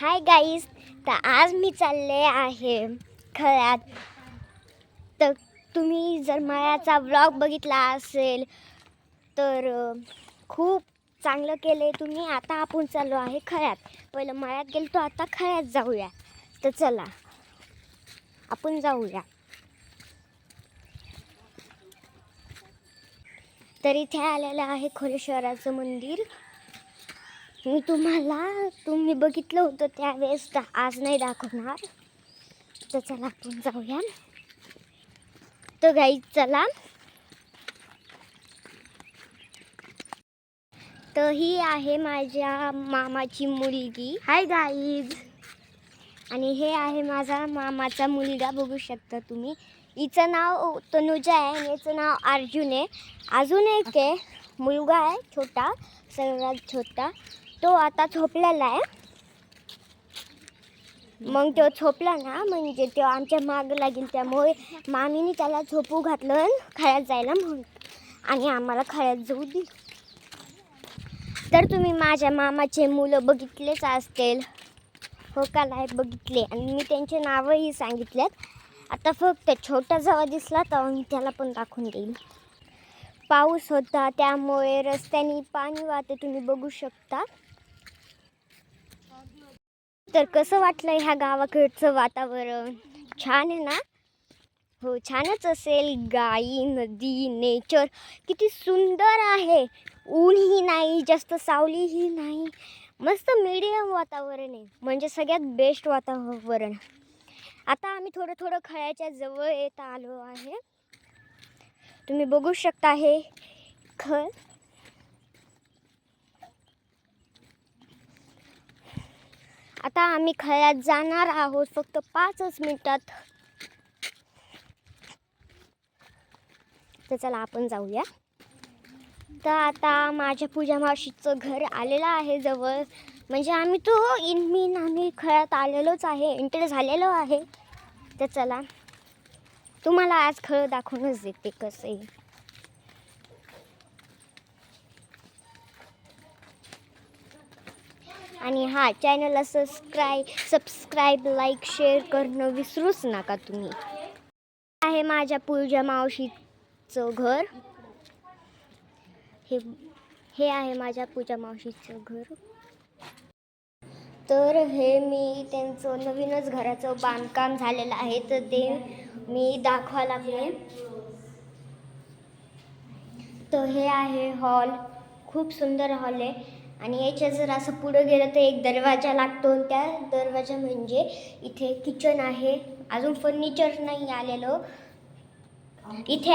Hi guys, तर आज मी चालले आहे खळ्यात. तर तुम्ही जर मळ्याचा व्लॉग बघितला असेल तर खूप चांगलं केले तुम्ही. आता आपण चाललो आहे खळ्यात. पहिलं मळ्यात गेलो, आता खळ्यात जाऊया. तर चला आपण जाऊया. तर इथे आलेलं आहे खोलेश्वराचं मंदिर. मी तुम्ही बघितलं होतं त्यावेळेस, तर आज नाही दाखवणार. तर चला आपण जाऊया. तर गाईज चला. तर ही आहे माझ्या मामाची मुलगी. Hi guys. आणि हे आहे माझा मामाचा मुलगा, बघू शकता तुम्ही. हिचं नाव तनुजा आहे आणि याचं नाव अर्जुन आहे. अजून एक आहे मुलगा आहे छोटा, सर्वात छोटा. तो आता झोपलेला आहे. मग तो झोपला ना, म्हणजे तो आमच्या मागं लागेल, त्यामुळे मामीने त्याला झोपू घातलं खळ्यात जायला म्हणून, आणि आम्हाला खळ्यात जाऊ दे. तर तुम्ही माझ्या मामाचे मुलं बघितलेच असतील, हो का नाही बघितले, आणि मी त्यांचे नावही सांगितलेत. आता फक्त छोटा जेव्हा दिसला तर मी त्याला पण दाखवून देईल. पाऊस होता त्यामुळे रस्त्याने पाणी वाहते, तुम्ही बघू शकता. तर कसं वाटलं ह्या गावाकडचं वातावरण? छान आहे ना? हो, छानच असेल. गाई, नदी, नेचर किती सुंदर आहे. ऊनही नाही, जास्त सावलीही नाही, मस्त मीडियम वातावरण आहे, म्हणजे सगळ्यात बेस्ट वातावरण. आता आम्ही थोडं थोडं खळ्याच्या जवळ येत आलो आहे. तुम्ही बघू शकता हे खळ. आता आम्ही खळ्यात जाणार आहोत फक्त 5च मिनिटात. तर चला आपण जाऊया. तर आता माझ्या पूजा मावशीचं घर आलेलं आहे जवळ, म्हणजे आम्ही खळ्यात आलेलोच आहे, एंटर झालेलो आहे. तर चला तुम्हाला आज खळ दाखवूनच देते कसं आहे. आणि हा चॅनलला सबस्क्राईब लाईक शेअर करणं विसरूच नका तुम्ही. आहे माझ्या पूजा मावशीचं घर. हे आहे माझ्या पूजा मावशीचं घर. तर हे मी त्यांचं नवीनच घराचं बांधकाम झालेलं आहे, तर ते मी दाखवायला लागले. तर हे आहे हॉल, खूप सुंदर हॉल आहे. आणि याच्या जर असं पुढं गेलं तर एक दरवाजा लागतो. त्या दरवाजा म्हणजे इथे किचन आहे. अजून फर्निचर नाही आलेलं इथे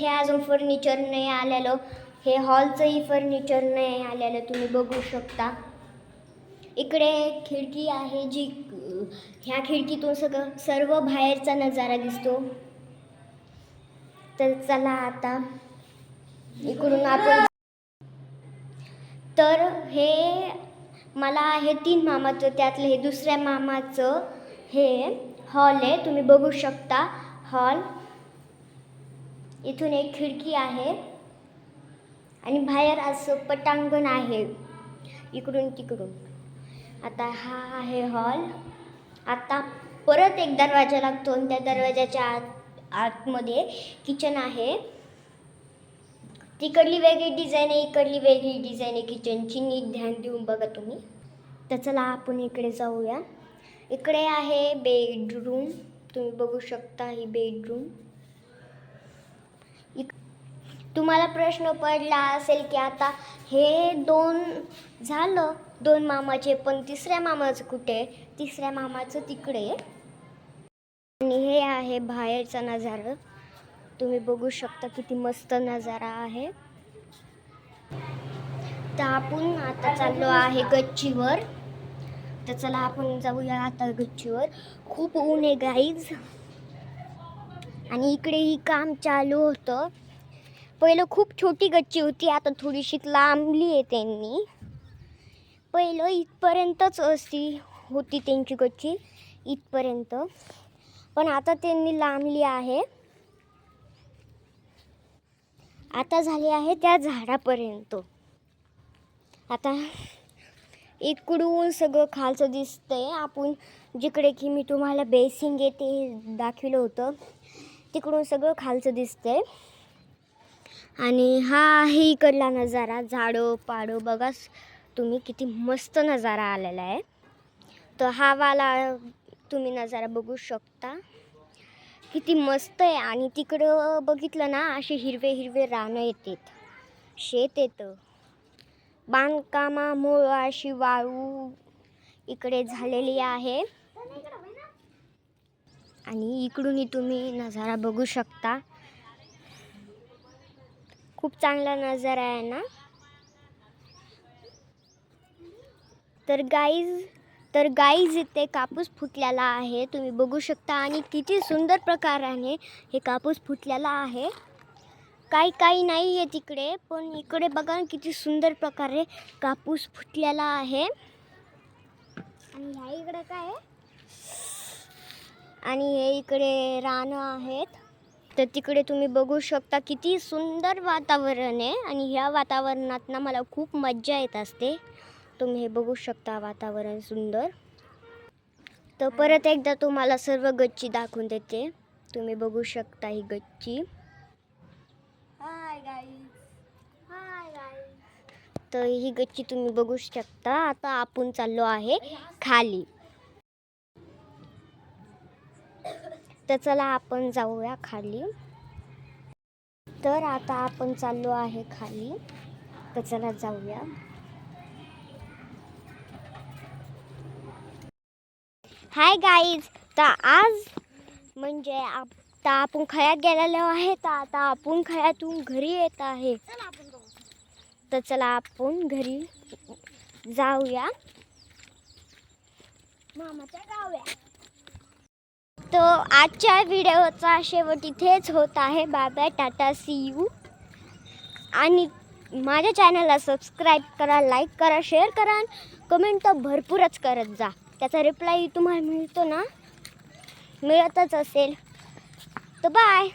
अजून फर्निचर नाही आलेलं. हे हॉलचंही फर्निचर नाही आलेलं, तुम्ही बघू शकता. इकडे खिडकी आहे, जी ह्या खिडकीतून सर्व बाहेरचा नजारा दिसतो. तर चला आता इकडून आपण. तर हे मला आहे 3 मामाचं, त्यातलं हे दुसऱ्या मामाचं हे हॉल आहे, तुम्ही बघू शकता हॉल. इथून एक खिडकी आहे आणि बाहेर असं पटांगण आहे इकडून तिकडून. आता हा आहे हॉल. आता परत एक दरवाजा लागतो आणि त्या दरवाजाच्या आतमध्ये किचन आहे. तिकडली वेगळी डिझाईन आहे, इकडली वेगळी डिझाईन आहे किचनची, नीट ध्यान देऊन बघा तुम्ही. तर चला आपण इकडे जाऊया. इकडे आहे बेडरूम, तुम्ही बघू शकता ही बेडरूम. तुम्हाला प्रश्न पडला असेल की आता हे 2 मामाचे, पण तिसऱ्या मामाचं कुठे? तिसऱ्या मामाचं तिकडे. आणि हे आहे बाहेरचा नजारा, तुम्ही बघू शकता किती मस्त नजारा आहे. तर आपण आता चाललो आहे गच्चीवर. तर चला आपण जाऊया आता गच्चीवर. खूप ऊन आहे गाईज. आणि इकडेही काम चालू होतं. पहिलं खूप छोटी गच्ची होती, आता थोडीशी लांबली आहे त्यांनी. पहिलं इथपर्यंतच होती त्यांची गच्ची, इथपर्यंत, पण आता त्यांनी लांबली आहे. आता झाली आहे त्या झाडापर्यंत. आता इकडून सगळं खालचं दिसतंय. आपण जिकडे की मी तुम्हाला बेसिंग आहे ते दाखवलं होतं तिकडून सगळं खालचं दिसतंय. आणि हा आहे इकडला नजारा, झाडं पाडं बघा तुम्ही किती मस्त नजारा आलेला आहे. तर हा वाला तुम्ही नजारा बघू शकता किती मस्त आहे. आणि तिकडं बघितलं ना असे हिरवे हिरवे रानं येतात, शेत येतं. बांधकामामुळं अशी वाळू इकडे झालेली आहे. आणि इकडूनही तुम्ही नजारा बघू शकता. खूप चांगला नजारा आहे ना. तर गाईज इथे कापूस फुटलेला आहे तुम्ही बघू शकता. आणि किती सुंदर प्रकाराने हे कापूस फुटलेला आहे. काही नाही आहे तिकडे, पण इकडे बघा किती सुंदर प्रकारे कापूस फुटलेला आहे. आणि ह्या इकडे काय आहे, आणि हे इकडे रानं आहेत. तर तिकडे तुम्ही बघू शकता किती सुंदर वातावरण आहे. आणि ह्या वातावरणात ना मला खूप मज्जा येत असते. तुम्ही हे बघू शकता वातावरण सुंदर. तर परत एकदा तुम्हाला सर्व गच्ची दाखवून देते. तुम्ही बघू शकता ही गच्ची. Hi guys. तर ही गच्ची तुम्ही बघू शकता. आता आपण चाललो आहे खाली. तर चला आपण जाऊया खाली. तर आता आपण चाललो आहे खाली. तर चला जाऊया. Hi guys. तर आज म्हणजे आता आपण खळ्यात गेलेलो आहे. तर आता आपण खळ्यातून घरी येत आहे. तर चला आपण घरी जाऊया मामाच्या गाव्या. तर आजच्या व्हिडिओचा शेवट इथेच होत आहे. Bye bye, tata, see you. आणि माझ्या चॅनलला सबस्क्राईब करा, लाईक करा, शेअर करा, कमेंट तर भरपूरच करत जा. त्याचा रिप्लाय तुम्हाला मिळतो ना, मिळतच असेल. तर बाय.